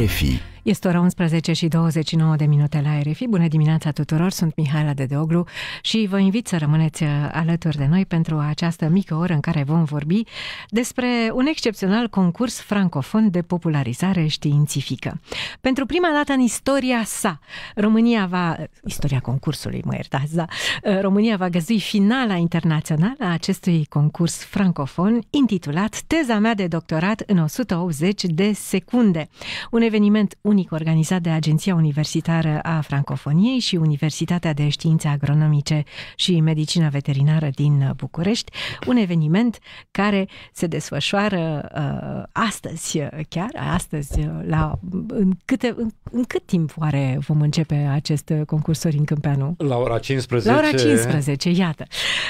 RFI. Este ora 11 și 29 de minute la RFI. Bună dimineața tuturor, sunt Mihaela Dedeoglu și vă invit să rămâneți alături de noi pentru această mică oră în care vom vorbi despre un excepțional concurs francofon de popularizare științifică. Pentru prima dată în istoria sa, istoria concursului, mă iertați, da, România va găzdui finala internațională a acestui concurs francofon intitulat Teza mea de doctorat în 180 de secunde. Un eveniment unic organizat de Agenția Universitară a Francofoniei și Universitatea de Științe Agronomice și Medicină Veterinară din București, un eveniment care se desfășoară astăzi, chiar astăzi, în cât timp oare vom începe acest concurs, Sorin Câmpeanu? La ora 15. La ora 15, iată.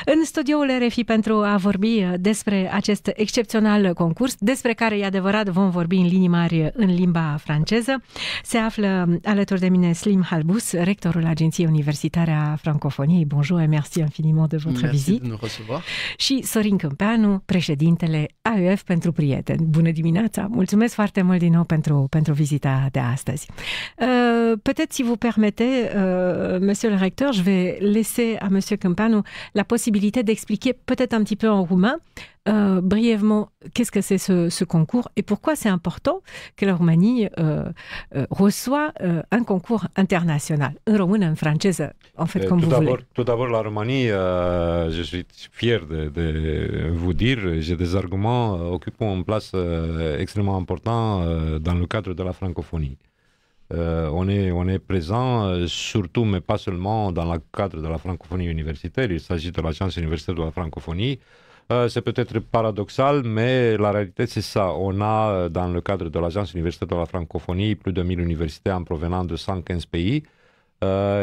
În studioul RFI pentru a vorbi despre acest excepțional concurs, despre care, e adevărat, vom vorbi în linii mari în limba franceză, se află alături de mine Slim Halbous, rectorul Agenției Universitare a Francofoniei. Bonjour et merci infiniment de votre visite. De nous recevoir. Și Sorin Câmpeanu, președintele AUF pentru prieteni. Bună dimineața! Mulțumesc foarte mult din nou pentru vizita de astăzi. Peut-être, si vous permettez, monsieur le recteur, je vais laisser à monsieur Câmpeanu la possibilité d'expliquer peut-être un petit peu en roumain brièvement qu'est-ce que c'est ce concours et pourquoi c'est important que la Roumanie reçoit un concours international. En română, în franceză, en fait, comme vous voulez. Tout d'abord, la Roumanie, je suis fier de vous dire, j'ai des arguments occupant une place extrêmement importante dans le cadre de la francophonie. On est présent, surtout, mais pas seulement, dans le cadre de la francophonie universitaire. Il s'agit de l'Agence universitaire de la francophonie. C'est peut-être paradoxal, mais la réalité, c'est ça. On a, dans le cadre de l'Agence universitaire de la francophonie, plus de 1000 universités en provenant de 115 pays.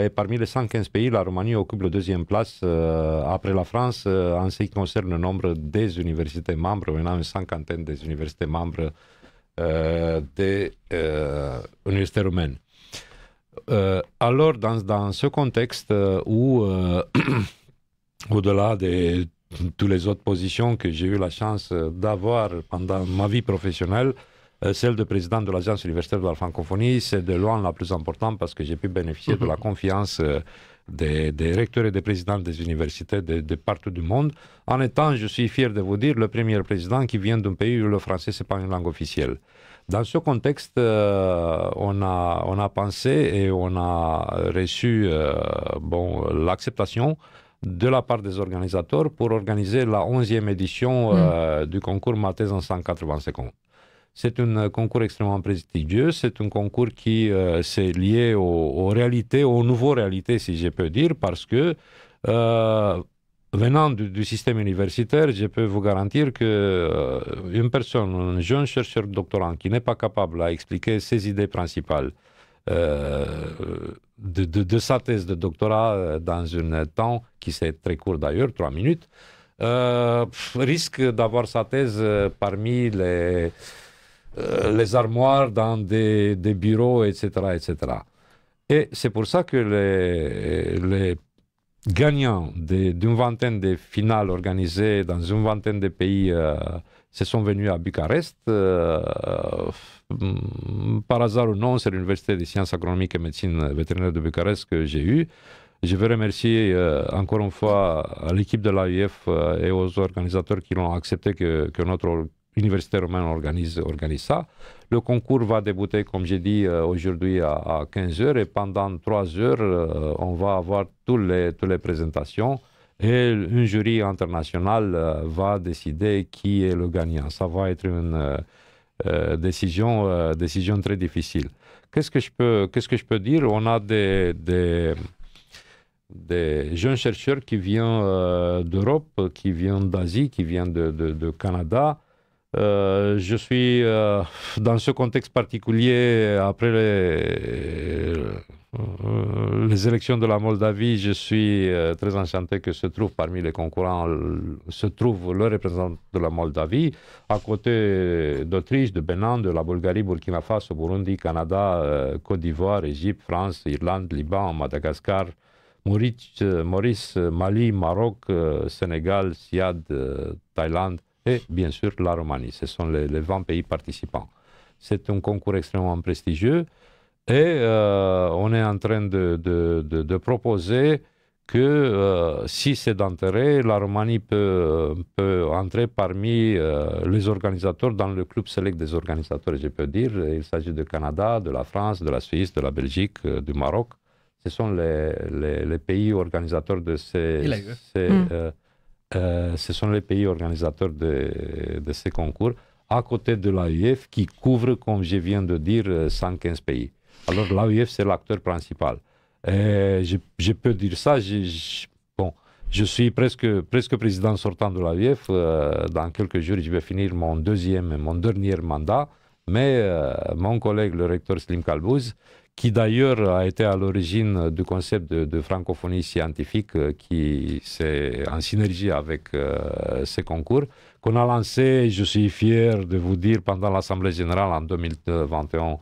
Et parmi les 115 pays, la Roumanie occupe la deuxième place après la France en ce qui concerne le nombre des universités membres. On a une cinquantaine des universités membres des universités roumaines. Alors, dans ce contexte où, au-delà de toutes les autres positions que j'ai eu la chance d'avoir pendant ma vie professionnelle, celle de président de l'Agence universitaire de la francophonie, c'est de loin la plus importante parce que j'ai pu bénéficier de la confiance des recteurs et des présidents des universités de partout du monde, en étant, je suis fier de vous dire, le premier président qui vient d'un pays où le français c'est pas une langue officielle. Dans ce contexte, on a pensé et on a reçu l'acceptation de la part des organisateurs pour organiser la 11e édition du concours Ma thèse en 180 secondes. C'est un concours extrêmement prestigieux, c'est un concours qui s'est lié aux réalités, aux nouvelles réalités, si je peux dire, parce que venant du système universitaire, je peux vous garantir que une personne, un jeune chercheur doctorant qui n'est pas capable d'expliquer ses idées principales de sa thèse de doctorat dans un temps qui c'est très court d'ailleurs, 3 minutes, risque d'avoir sa thèse parmi les armoires dans des bureaux, etc., etc. Et c'est pour ça que les gagnants d'une vingtaine de finales organisées dans une vingtaine de pays se sont venus à Bucarest. Par hasard ou non, c'est l'Université des sciences agronomiques et médecine vétérinaire de Bucarest que j'ai eu. Je veux remercier encore une fois l'équipe de l'AUF et aux organisateurs qui l'ont accepté que notre université romaine organise ça. Le concours va débuter, comme j'ai dit, aujourd'hui à 15h et pendant 3 heures, on va avoir toutes les présentations et un jury international va décider qui est le gagnant. Ça va être une décision très difficile. Qu'est-ce que je peux dire? On a des jeunes chercheurs qui viennent d'Europe, qui viennent d'Asie, qui viennent de Canada. Je suis dans ce contexte particulier, après les élections de la Moldavie, je suis très enchanté que se trouve parmi les concurrents, se trouve le représentant de la Moldavie, à côté d'Autriche, de Bénin, de la Bulgarie, Burkina Faso, Burundi, Canada, Côte d'Ivoire, Égypte, France, Irlande, Liban, Madagascar, Maurice, Mali, Maroc, Sénégal, Ciad, Thaïlande et bien sûr la Roumanie. Ce sont les 20 pays participants. C'est un concours extrêmement prestigieux. Et on est en train de proposer que si c'est d'intérêt, la Roumanie peut entrer parmi les organisateurs dans le club select des organisateurs, je peux dire. Il s'agit du Canada, de la France, de la Suisse, de la Belgique, du Maroc. Ce sont les pays organisateurs de ce sont les pays organisateurs de ces concours, à côté de l'AUF qui couvre, comme je viens de dire, 115 pays. Alors l'AUF, c'est l'acteur principal. Et je peux dire ça, je suis presque président sortant de l'AUF. Dans quelques jours, je vais finir mon dernier mandat. Mais mon collègue, le recteur Slim Kalbouz, qui d'ailleurs a été à l'origine du concept de francophonie scientifique, qui c'est en synergie avec ces concours, qu'on a lancé, je suis fier de vous dire, pendant l'Assemblée générale en 2021,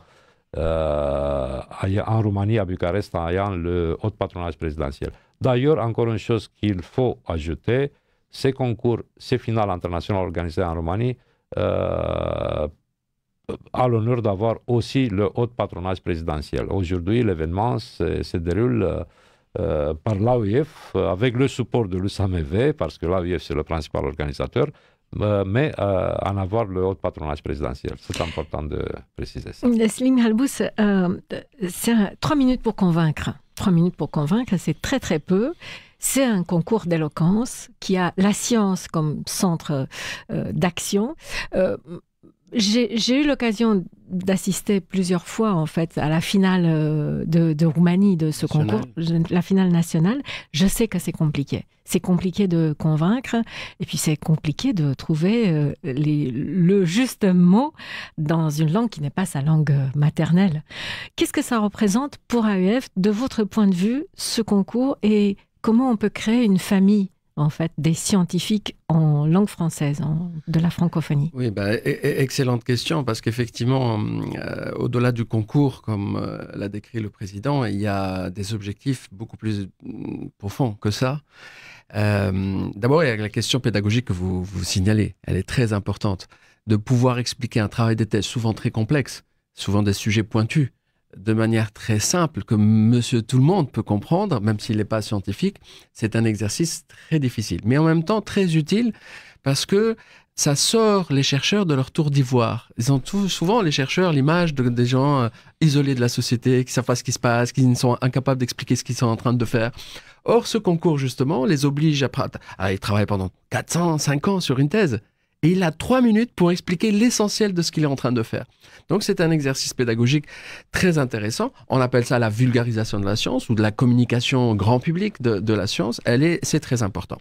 en Roumanie, à Bucarest, en ayant le haut patronage présidentiel. D'ailleurs, encore une chose qu'il faut ajouter, ces concours, ces finales internationales organisées en Roumanie, a l'honneur d'avoir aussi le haut patronage présidentiel. Aujourd'hui, l'événement se déroule par l'AOIF, avec le support de l'USAMV, parce que l'AOIF c'est le principal organisateur, mais en avoir le haut patronage présidentiel. C'est important de préciser ça. Slim Kalbouz, c'est 3 minutes pour convaincre. 3 minutes pour convaincre, c'est très très peu. C'est un concours d'éloquence qui a la science comme centre d'action. J'ai eu l'occasion d'assister plusieurs fois en fait à la finale de Roumanie de ce concours, la finale nationale. Je sais que c'est compliqué. C'est compliqué de convaincre et puis c'est compliqué de trouver le juste mot dans une langue qui n'est pas sa langue maternelle. Qu'est-ce que ça représente pour AUF, de votre point de vue, ce concours, et comment on peut créer une famille en fait, des scientifiques en langue française, de la francophonie? Oui, excellente question, parce qu'effectivement, au-delà du concours, comme l'a décrit le président, il y a des objectifs beaucoup plus profonds que ça. D'abord, il y a la question pédagogique que vous signalez. Elle est très importante. De pouvoir expliquer un travail de thèse souvent très complexe, souvent des sujets pointus, de manière très simple, que monsieur tout le monde peut comprendre, même s'il n'est pas scientifique, c'est un exercice très difficile. Mais en même temps, très utile, parce que ça sort les chercheurs de leur tour d'ivoire. Ils ont souvent, les chercheurs, l'image des gens isolés de la société, qui ne savent pas ce qui se passe, qui sont incapables d'expliquer ce qu'ils sont en train de faire. Or, ce concours, justement, les oblige à y travailler pendant 405 ans sur une thèse. Et il a 3 minutes pour expliquer l'essentiel de ce qu'il est en train de faire. Donc, c'est un exercice pédagogique très intéressant. On appelle ça la vulgarisation de la science ou de la communication grand public de la science. C'est très important.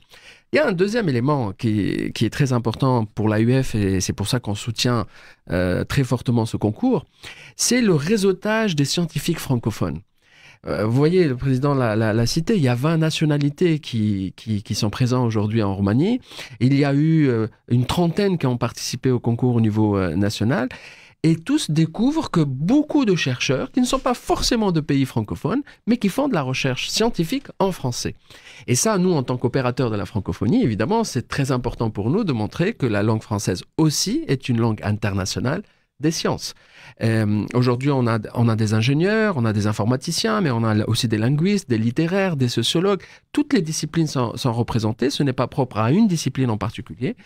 Il y a un deuxième élément qui est très important pour l'AUF, et c'est pour ça qu'on soutient très fortement ce concours, c'est le réseautage des scientifiques francophones. Vous voyez, le président l'a cité, il y a 20 nationalités qui sont présentes aujourd'hui en Roumanie. Il y a eu une trentaine qui ont participé au concours au niveau national. Et tous découvrent que beaucoup de chercheurs, qui ne sont pas forcément de pays francophones, mais qui font de la recherche scientifique en français. Et ça, nous, en tant qu'opérateurs de la francophonie, évidemment, c'est très important pour nous de montrer que la langue française aussi est une langue internationale des sciences. Aujourd'hui, on a des ingénieurs, on a des informaticiens, mais on a aussi des linguistes, des littéraires, des sociologues. Toutes les disciplines sont représentées. Ce n'est pas propre à une discipline en particulier.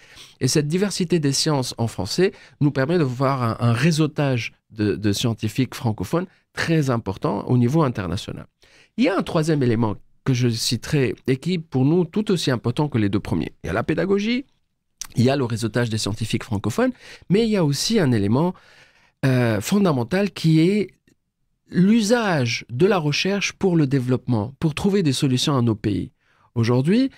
Et cette diversité des sciences en français nous permet de voir un réseautage de scientifiques francophones très important au niveau international. Il y a un troisième élément que je citerai et qui, pour nous, tout aussi important que les deux premiers. Il y a la pédagogie, il y a le réseautage des scientifiques francophones, mais il y a aussi un élément fondamental qui est l'usage de la recherche pour le développement, pour trouver des solutions à nos pays. Aujourd'hui,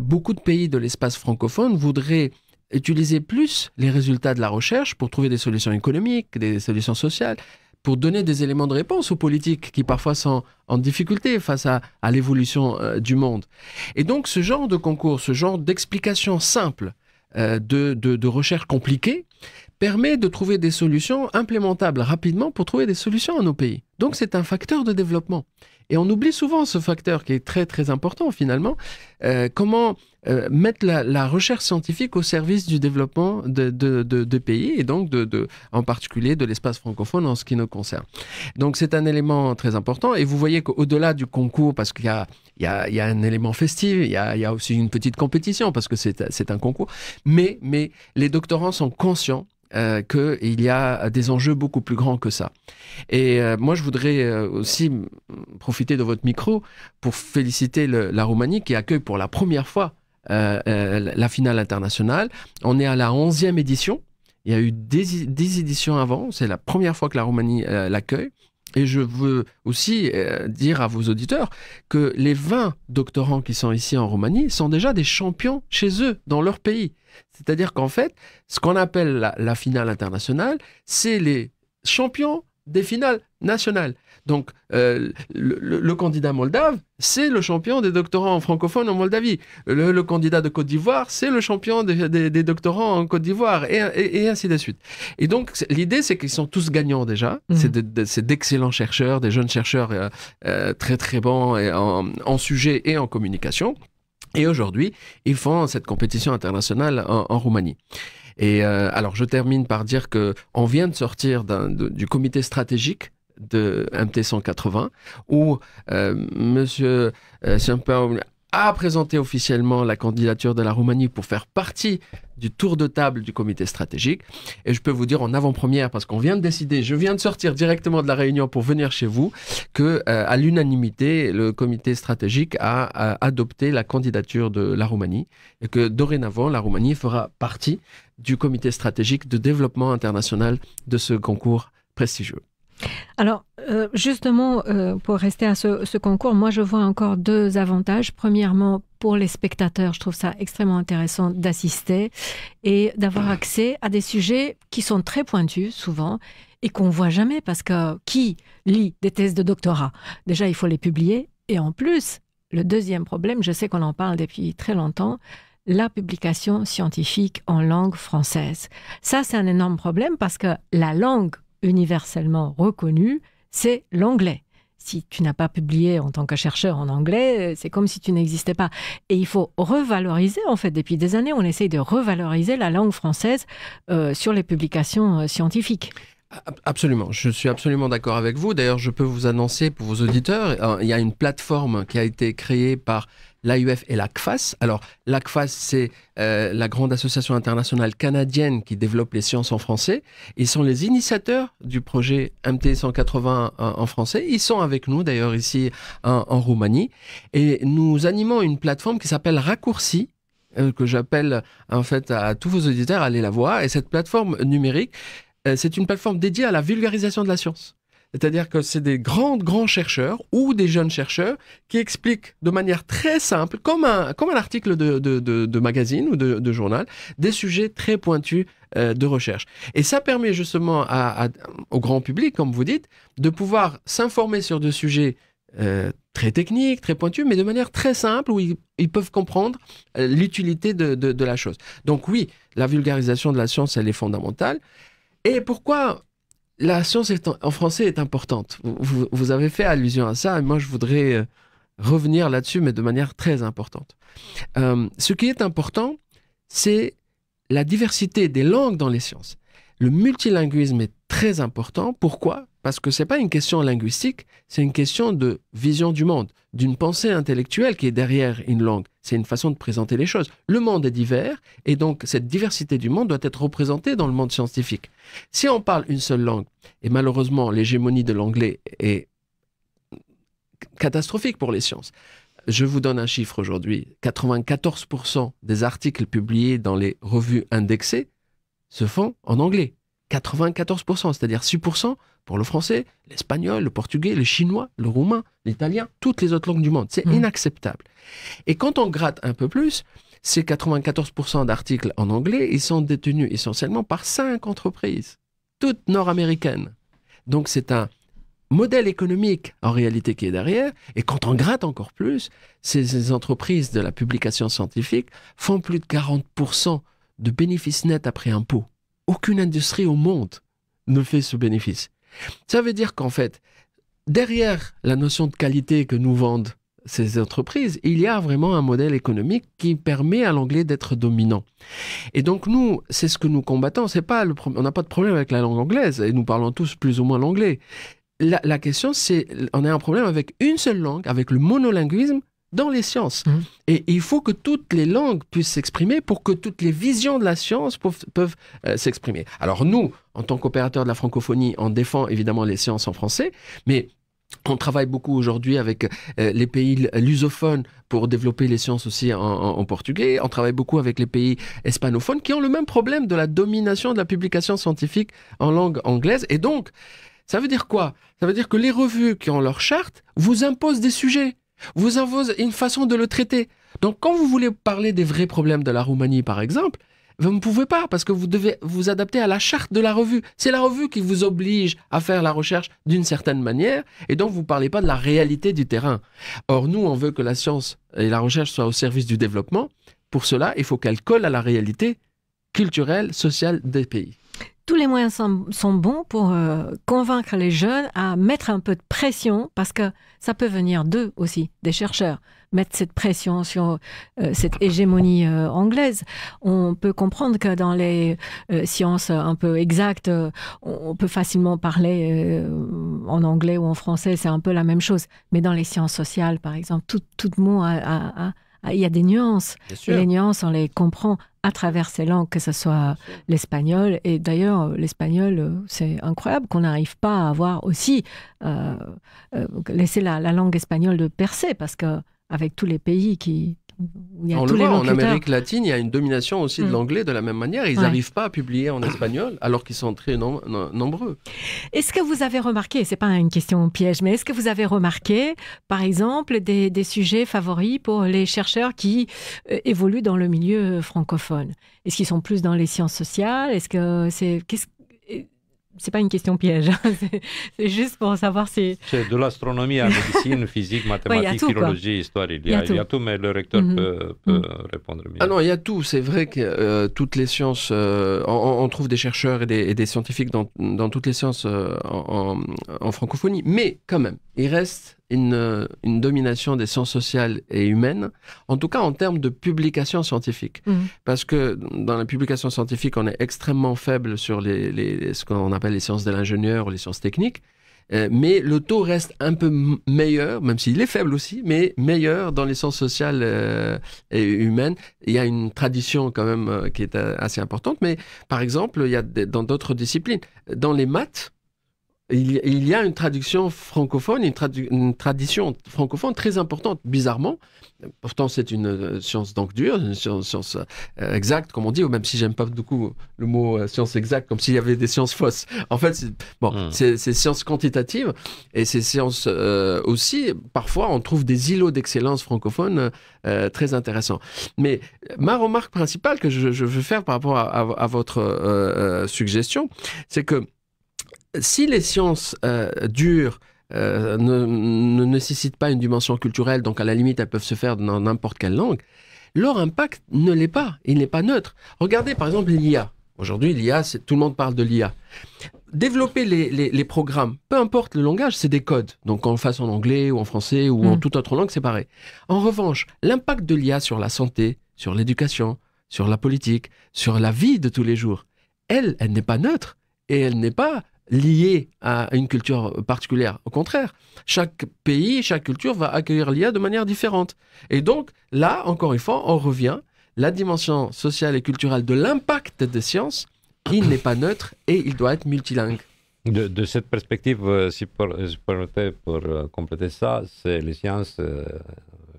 beaucoup de pays de l'espace francophone voudraient utiliser plus les résultats de la recherche pour trouver des solutions économiques, des solutions sociales, pour donner des éléments de réponse aux politiques qui parfois sont en difficulté face à l'évolution du monde. Et donc ce genre de concours, ce genre d'explication simple de recherche compliquée permet de trouver des solutions implémentables rapidement pour trouver des solutions à nos pays. Donc c'est un facteur de développement. Et on oublie souvent ce facteur qui est très très important finalement, comment mettre la recherche scientifique au service du développement de pays et donc en particulier de l'espace francophone en ce qui nous concerne. Donc c'est un élément très important et vous voyez qu'au-delà du concours, parce qu'il y a un élément festif, il y a aussi une petite compétition parce que c'est un concours, mais les doctorants sont conscients qu'il y a des enjeux beaucoup plus grands que ça. Et moi, je voudrais aussi profiter de votre micro pour féliciter la Roumanie qui accueille pour la première fois la finale internationale. On est à la 11e édition. Il y a eu 10 éditions avant. C'est la première fois que la Roumanie l'accueille. Et je veux aussi dire à vos auditeurs que les 20 doctorants qui sont ici en Roumanie sont déjà des champions chez eux, dans leur pays. C'est-à-dire qu'en fait, ce qu'on appelle la finale internationale, c'est les champions des finales nationales. Donc, le candidat moldave, c'est le champion des doctorants francophones en Moldavie. Le candidat de Côte d'Ivoire, c'est le champion des doctorants en Côte d'Ivoire, et ainsi de suite. Et donc, l'idée, c'est qu'ils sont tous gagnants déjà. C'est d'excellents chercheurs, des jeunes chercheurs très très bons en sujet et en communication. Et aujourd'hui, ils font cette compétition internationale en Roumanie. Et alors, je termine par dire qu'on vient de sortir du comité stratégique de MT 180, où Monsieur Semper a présenté officiellement la candidature de la Roumanie pour faire partie du tour de table du comité stratégique. Et je peux vous dire en avant-première, parce qu'on vient de décider, je viens de sortir directement de la réunion pour venir chez vous, que à l'unanimité, le comité stratégique a adopté la candidature de la Roumanie et que dorénavant, la Roumanie fera partie du comité stratégique de développement international de ce concours prestigieux. Alors, justement, pour rester à ce concours, moi, je vois encore deux avantages. Premièrement, pour les spectateurs, je trouve ça extrêmement intéressant d'assister et d'avoir accès à des sujets qui sont très pointus, souvent, et qu'on ne voit jamais, parce que qui lit des thèses de doctorat? Déjà, il faut les publier. Et en plus, le deuxième problème, je sais qu'on en parle depuis très longtemps, la publication scientifique en langue française. Ça, c'est un énorme problème parce que la langue universellement reconnue, c'est l'anglais. Si tu n'as pas publié en tant que chercheur en anglais, c'est comme si tu n'existais pas. Et il faut revaloriser, en fait, depuis des années, on essaye de revaloriser la langue française sur les publications scientifiques. Absolument, je suis absolument d'accord avec vous. D'ailleurs, je peux vous annoncer pour vos auditeurs, il y a une plateforme qui a été créée par l'AUF et l'ACFAS. Alors, l'ACFAS, c'est la grande association internationale canadienne qui développe les sciences en français. Ils sont les initiateurs du projet MT 180 en français. Ils sont avec nous, d'ailleurs, ici en Roumanie. Et nous animons une plateforme qui s'appelle Raccourci, que j'appelle en fait à tous vos auditeurs, allez la voir. Et cette plateforme numérique, c'est une plateforme dédiée à la vulgarisation de la science. C'est-à-dire que c'est des grands chercheurs ou des jeunes chercheurs qui expliquent de manière très simple, comme un article de magazine ou de journal, des sujets très pointus de recherche. Et ça permet justement au grand public, comme vous dites, de pouvoir s'informer sur des sujets très techniques, très pointus, mais de manière très simple, où ils peuvent comprendre l'utilité de la chose. Donc oui, la vulgarisation de la science, elle est fondamentale. Et pourquoi la science en français est importante? Vous avez fait allusion à ça, et moi je voudrais revenir là-dessus, mais de manière très importante. Ce qui est important, c'est la diversité des langues dans les sciences. Le multilinguisme est très important. Pourquoi? Parce que ce n'est pas une question linguistique, c'est une question de vision du monde, d'une pensée intellectuelle qui est derrière une langue. C'est une façon de présenter les choses. Le monde est divers, et donc cette diversité du monde doit être représentée dans le monde scientifique. Si on parle une seule langue, et malheureusement l'hégémonie de l'anglais est catastrophique pour les sciences. Je vous donne un chiffre aujourd'hui. 94% des articles publiés dans les revues indexées se font en anglais. 94%, c'est-à-dire 6% pour le français, l'espagnol, le portugais, le chinois, le roumain, l'italien, toutes les autres langues du monde. C'est inacceptable. Et quand on gratte un peu plus, ces 94% d'articles en anglais, ils sont détenus essentiellement par 5 entreprises, toutes nord-américaines. Donc c'est un modèle économique en réalité qui est derrière. Et quand on gratte encore plus, ces entreprises de la publication scientifique font plus de 40% de bénéfices nets après impôts. aucune industrie au monde ne fait ce bénéfice. Ça veut dire qu'en fait, derrière la notion de qualité que nous vendent ces entreprises, il y a vraiment un modèle économique qui permet à l'anglais d'être dominant. Et donc nous, c'est ce que nous combattons. On n'a pas de problème avec la langue anglaise et nous parlons tous plus ou moins l'anglais. La question, c'est on a un problème avec une seule langue, avec le monolinguisme dans les sciences. Et il faut que toutes les langues puissent s'exprimer pour que toutes les visions de la science peuvent s'exprimer. Alors nous, en tant qu'opérateur de la francophonie, on défend évidemment les sciences en français, mais on travaille beaucoup aujourd'hui avec les pays lusophones pour développer les sciences aussi en portugais. On travaille beaucoup avec les pays hispanophones qui ont le même problème de la domination de la publication scientifique en langue anglaise. Et donc, ça veut dire quoi? Ça veut dire que les revues qui ont leur charte vous imposent des sujets, vous imposent une façon de le traiter. Donc, quand vous voulez parler des vrais problèmes de la Roumanie, par exemple, vous ne pouvez pas parce que vous devez vous adapter à la charte de la revue. C'est la revue qui vous oblige à faire la recherche d'une certaine manière et donc vous ne parlez pas de la réalité du terrain. Or, nous, on veut que la science et la recherche soient au service du développement. Pour cela, il faut qu'elle colle à la réalité culturelle, sociale des pays. Tous les moyens sont bons pour convaincre les jeunes à mettre un peu de pression, parce que ça peut venir d'eux aussi, des chercheurs, mettre cette pression sur cette hégémonie anglaise. On peut comprendre que dans les sciences un peu exactes, on peut facilement parler en anglais ou en français, c'est un peu la même chose. Mais dans les sciences sociales, par exemple, tout mot il y a des nuances. Et les nuances, on les comprend à travers ces langues, que ce soit l'espagnol. Et d'ailleurs, l'espagnol, c'est incroyable qu'on n'arrive pas à avoir aussi laisser la langue espagnole de percer, parce qu'avec tous les pays où il y a tous les locuteurs. En Amérique latine, il y a une domination aussi de l'anglais de la même manière. Ils n'arrivent pas à publier en espagnol alors qu'ils sont très nombreux. Est-ce que vous avez remarqué, c'est pas une question piège, mais est-ce que vous avez remarqué, par exemple, des sujets favoris pour les chercheurs qui évoluent dans le milieu francophone? Est-ce qu'ils sont plus dans les sciences sociales? Est-ce que c'est pas une question piège, c'est juste pour savoir si... C'est de l'astronomie à médecine, physique, mathématiques, philologie, histoire, il y a tout, mais le recteur peut répondre mieux. Ah non, il y a tout. C'est vrai que toutes les sciences, on trouve des chercheurs et des scientifiques dans toutes les sciences en francophonie, mais quand même, il reste une domination des sciences sociales et humaines, en tout cas en termes de publication scientifique. Parce que dans la publication scientifique, on est extrêmement faible sur ce qu'on appelle les sciences de l'ingénieur ou les sciences techniques, mais le taux reste un peu meilleur, même s'il est faible aussi, mais meilleur dans les sciences sociales et humaines. Il y a une tradition quand même qui est assez importante, mais par exemple, il y a dans d'autres disciplines, dans les maths, il y a une traduction francophone, une tradition francophone très importante, bizarrement. Pourtant, c'est une science donc dure, une science exacte, comme on dit, ou même si j'aime pas beaucoup le mot science exacte, comme s'il y avait des sciences fausses. En fait, c'est sciences quantitatives, et ces sciences aussi, parfois, on trouve des îlots d'excellence francophones très intéressants. Mais ma remarque principale que je veux faire par rapport à votre suggestion, c'est que si les sciences dures ne nécessitent pas une dimension culturelle, donc à la limite elles peuvent se faire dans n'importe quelle langue, leur impact ne l'est pas, il n'est pas neutre. Regardez par exemple l'IA. Aujourd'hui l'IA, tout le monde parle de l'IA. Développer les programmes, peu importe le langage, c'est des codes. Donc qu'on le fasse en anglais ou en français ou en toute autre langue, c'est pareil. En revanche, l'impact de l'IA sur la santé, sur l'éducation, sur la politique, sur la vie de tous les jours, elle n'est pas neutre et elle n'est pas liée à une culture particulière. Au contraire, chaque pays, chaque culture va accueillir l'IA de manière différente. Et donc, là, encore une fois, on revient, la dimension sociale et culturelle de l'impact des sciences, il n'est pas neutre et il doit être multilingue. De cette perspective, si je permettais pour compléter ça, c'est les sciences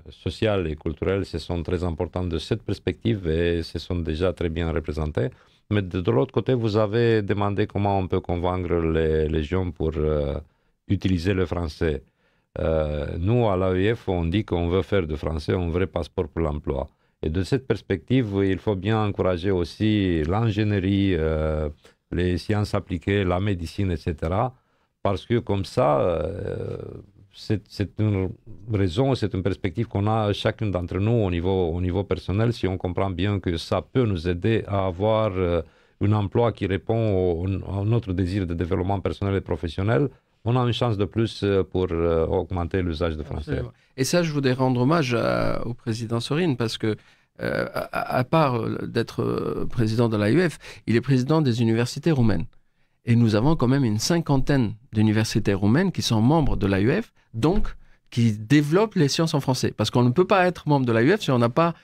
sociales et culturelles, ce sont très importantes de cette perspective et ce sont déjà très bien représentées. Mais de l'autre côté, vous avez demandé comment on peut convaincre les jeunes pour utiliser le français. Nous, à l'AEF, on dit qu'on veut faire du français un vrai passeport pour l'emploi. Et de cette perspective, il faut bien encourager aussi l'ingénierie, les sciences appliquées, la médecine, etc. Parce que comme ça, c'est une raison, c'est une perspective qu'on a chacun d'entre nous au niveau personnel, si on comprend bien que ça peut nous aider à avoir un emploi qui répond à notre désir de développement personnel et professionnel, on a une chance de plus pour augmenter l'usage de français. Absolument. Et ça, je voudrais rendre hommage au président Sorin, parce que, à part d'être président de l'AUF, il est président des universités roumaines. Et nous avons quand même une 50aine d'universités roumaines qui sont membres de l'AUF, donc qui développent les sciences en français. Parce qu'on ne peut pas être membre de l'AUF si on n'a pas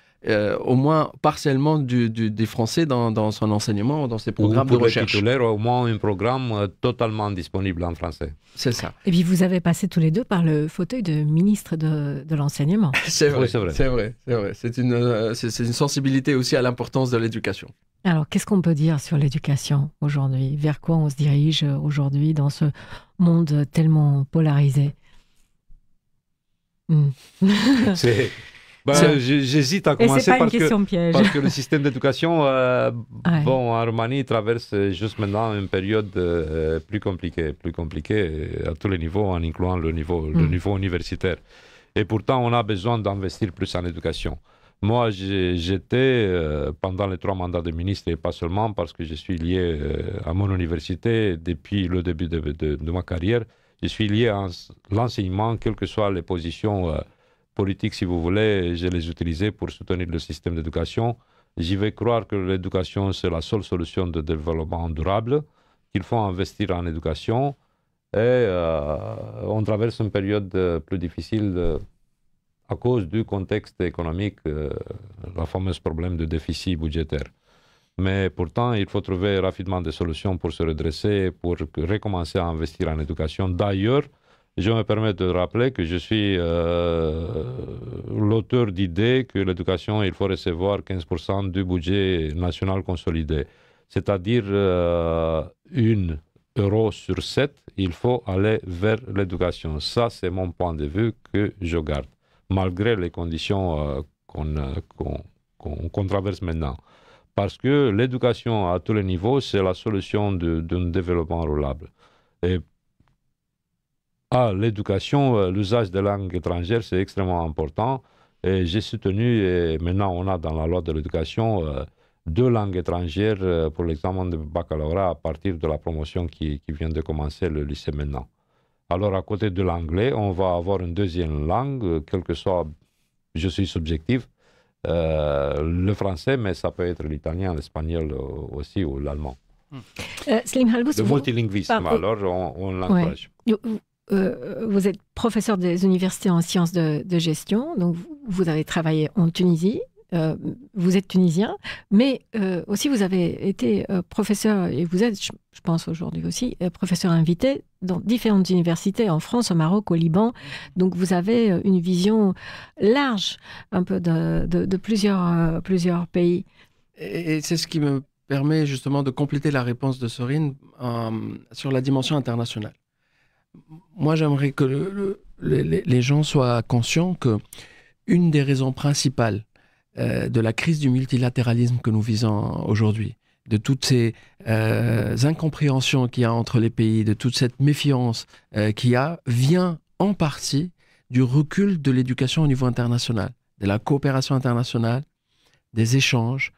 au moins partiellement des français dans son enseignement ou dans ses programmes de recherche. Pour les titulaires, au moins un programme totalement disponible en français. C'est ça. Et puis vous avez passé tous les deux par le fauteuil de ministre de l'enseignement. C'est vrai, oui, c'est vrai. C'est vrai, c'est vrai. C'est une sensibilité aussi à l'importance de l'éducation. Alors, qu'est-ce qu'on peut dire sur l'éducation aujourd'hui? Vers quoi on se dirige aujourd'hui dans ce monde tellement polarisé? J'hésite à commencer parce que le système d'éducation en Roumanie traverse juste maintenant une période plus compliquée à tous les niveaux, en incluant le niveau universitaire. Et pourtant, on a besoin d'investir plus en éducation. Moi, j'étais, pendant les 3 mandats de ministre, et pas seulement parce que je suis lié à mon université depuis le début de ma carrière, je suis lié à l'enseignement, quelles que soient les positions politiques, si vous voulez, je les utilisais pour soutenir le système d'éducation. J'y vais croire que l'éducation, c'est la seule solution de développement durable, qu'il faut investir en éducation. Et on traverse une période plus difficile à cause du contexte économique, le fameux problème de déficit budgétaire. Mais pourtant, il faut trouver rapidement des solutions pour se redresser, pour recommencer à investir en éducation. D'ailleurs, je me permets de rappeler que je suis l'auteur d'idées que l'éducation, il faut recevoir 15% du budget national consolidé. C'est-à-dire 1 euro sur 7, il faut aller vers l'éducation. Ça, c'est mon point de vue que je garde, malgré les conditions qu'on traverse maintenant. Parce que l'éducation à tous les niveaux, c'est la solution d'un développement durable. Et à l'éducation, l'usage des langues étrangères, c'est extrêmement important. Et j'ai soutenu, et maintenant on a dans la loi de l'éducation 2 langues étrangères pour l'examen de baccalauréat à partir de la promotion qui vient de commencer le lycée maintenant. Alors, à côté de l'anglais, on va avoir une deuxième langue, quel que soit, je suis subjectif, le français, mais ça peut être l'italien, l'espagnol aussi, ou l'allemand. Slim Halbous, le multilinguisme, alors on l'encourage. Vous êtes professeur des universités en sciences de gestion, donc vous avez travaillé en Tunisie. Vous êtes tunisien, mais aussi vous avez été professeur, et vous êtes, je pense aujourd'hui aussi, professeur invité dans différentes universités en France, au Maroc, au Liban. Donc vous avez une vision large un peu de plusieurs pays. Et c'est ce qui me permet justement de compléter la réponse de Sorin sur la dimension internationale. Moi, j'aimerais que les gens soient conscients que une des raisons principales de la crise du multilatéralisme que nous visons aujourd'hui, de toutes ces incompréhensions qu'il y a entre les pays, de toute cette méfiance qu'il y a, vient en partie du recul de l'éducation au niveau international, de la coopération internationale, des échanges.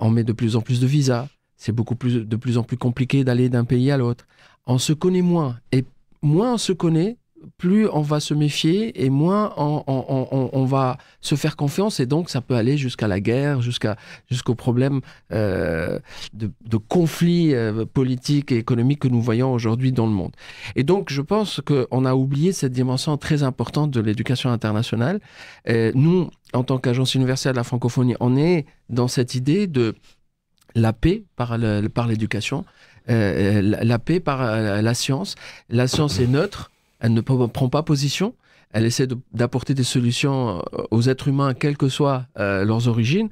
On met de plus en plus de visas, c'est de plus en plus compliqué d'aller d'un pays à l'autre. On se connaît moins, et moins on se connaît, plus on va se méfier et moins on va se faire confiance, et donc ça peut aller jusqu'à la guerre, jusqu'au problème de conflits politiques et économiques que nous voyons aujourd'hui dans le monde. Et donc je pense qu'on a oublié cette dimension très importante de l'éducation internationale. Nous, en tant qu'agence universelle de la francophonie, on est dans cette idée de la paix par l'éducation, la paix par la science. La science est neutre. Elle ne prend pas position, elle essaie d'apporter des solutions aux êtres humains, quelles que soient leurs origines.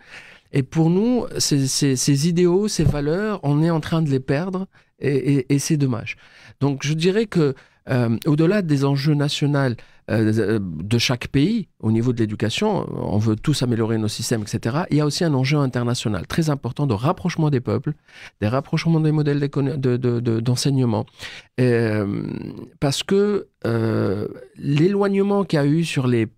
Et pour nous, ces idéaux, ces valeurs, on est en train de les perdre, et c'est dommage. Donc je dirais que au-delà des enjeux nationaux de chaque pays, au niveau de l'éducation, on veut tous améliorer nos systèmes, etc. Il y a aussi un enjeu international très important de rapprochement des peuples, des rapprochements des modèles d'enseignement. Parce que l'éloignement qu'il y a eu sur les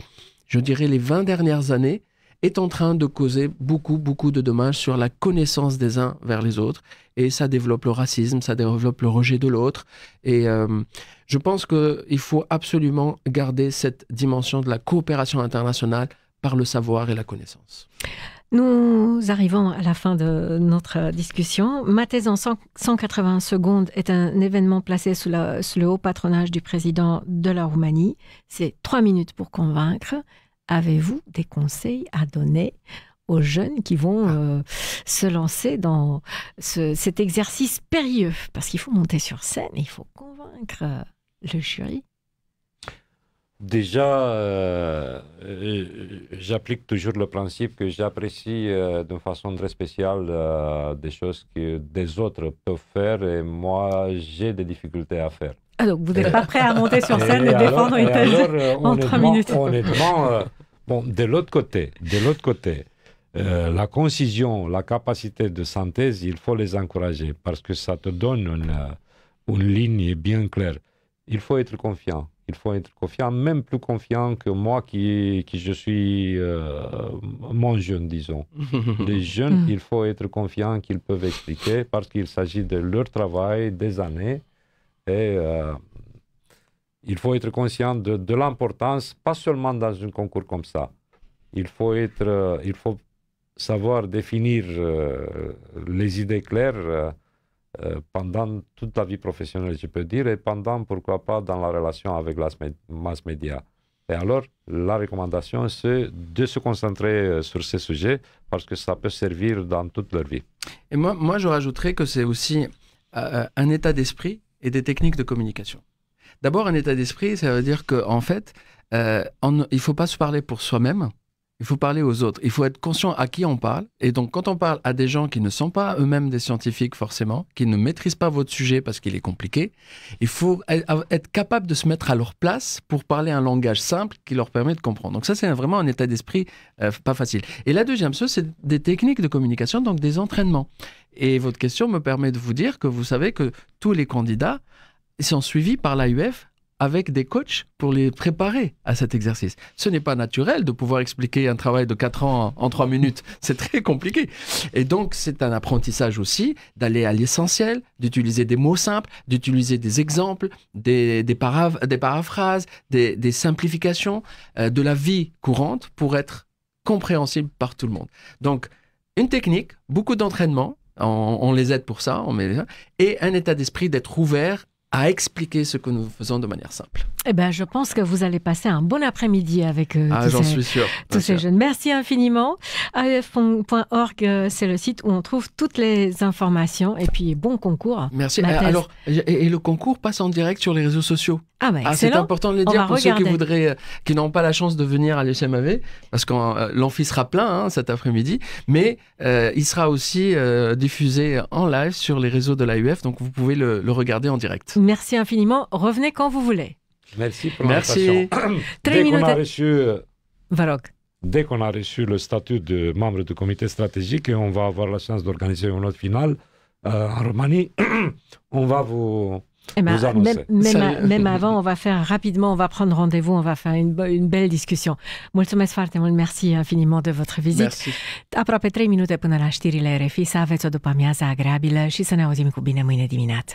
20 dernières années est en train de causer beaucoup de dommages sur la connaissance des uns vers les autres. Et ça développe le racisme, ça développe le rejet de l'autre. Et je pense qu'il faut absolument garder cette dimension de la coopération internationale par le savoir et la connaissance. Nous arrivons à la fin de notre discussion. Ma thèse en 180 secondes est un événement placé sous le haut patronage du président de la Roumanie. C'est 3 minutes pour convaincre. Avez-vous des conseils à donner aux jeunes qui vont se lancer dans cet exercice périlleux? Parce qu'il faut monter sur scène et il faut convaincre le jury. Déjà, j'applique toujours le principe que j'apprécie d'une façon très spéciale des choses que des autres peuvent faire et moi, j'ai des difficultés à faire. Ah, donc vous n'êtes pas prêt à monter sur scène et défendre une thèse en 3 minutes. Honnêtement, bon, de l'autre côté, la concision, la capacité de synthèse, il faut les encourager parce que ça te donne une ligne bien claire. Il faut être confiant. Il faut être confiant, même plus confiant que moi qui je suis moins jeune, disons. Les jeunes, il faut être confiant qu'ils peuvent expliquer parce qu'il s'agit de leur travail, des années. Et il faut être conscient de l'importance, pas seulement dans un concours comme ça. Il faut savoir définir les idées claires pendant toute la vie professionnelle, je peux dire, et pendant, pourquoi pas, dans la relation avec la mass média. Et alors, la recommandation, c'est de se concentrer sur ces sujets parce que ça peut servir dans toute leur vie. Et moi je rajouterais que c'est aussi un état d'esprit et des techniques de communication. D'abord, un état d'esprit, ça veut dire qu'en fait, il ne faut pas se parler pour soi-même. Il faut parler aux autres. Il faut être conscient à qui on parle. Et donc, quand on parle à des gens qui ne sont pas eux-mêmes des scientifiques forcément, qui ne maîtrisent pas votre sujet parce qu'il est compliqué, il faut être capable de se mettre à leur place pour parler un langage simple qui leur permet de comprendre. Donc ça, c'est vraiment un état d'esprit pas facile. Et la deuxième chose, c'est des techniques de communication, donc des entraînements. Et votre question me permet de vous dire que vous savez que tous les candidats sont suivis par l'AUF avec des coachs pour les préparer à cet exercice. Ce n'est pas naturel de pouvoir expliquer un travail de 4 ans en 3 minutes. C'est très compliqué. Et donc, c'est un apprentissage aussi d'aller à l'essentiel, d'utiliser des mots simples, d'utiliser des exemples, des paraphrases, des simplifications de la vie courante pour être compréhensible par tout le monde. Donc, une technique, beaucoup d'entraînement, on les aide pour ça, et un état d'esprit d'être ouvert à expliquer ce que nous faisons de manière simple. Eh bien, je pense que vous allez passer un bon après-midi avec tous ces jeunes. Merci infiniment. AUF.org, c'est le site où on trouve toutes les informations. Et puis, bon concours. Merci. Alors, et le concours passe en direct sur les réseaux sociaux. Ah, bah, c'est important de le dire pour ceux qui n'ont pas la chance de venir à l'UCMAV, parce que l'amphi sera plein cet après-midi, mais il sera aussi diffusé en live sur les réseaux de l'AUF, donc vous pouvez le regarder en direct. Merci infiniment. Revenez quand vous voulez. Merci pour l'invitation. Dès qu'on a reçu le statut de membre du comité stratégique et on va avoir la chance d'organiser une autre finale en Roumanie, on va vous annoncer. Même avant, on va faire rapidement, on va prendre rendez-vous, on va faire une belle discussion. Mulțumesc foarte mult, merci infiniment de votre vizit. Merci. Aproape 3 minute până la știrile RFI, să aveți o după-amiază agreabilă și să ne auzim cu bine mâine dimineață.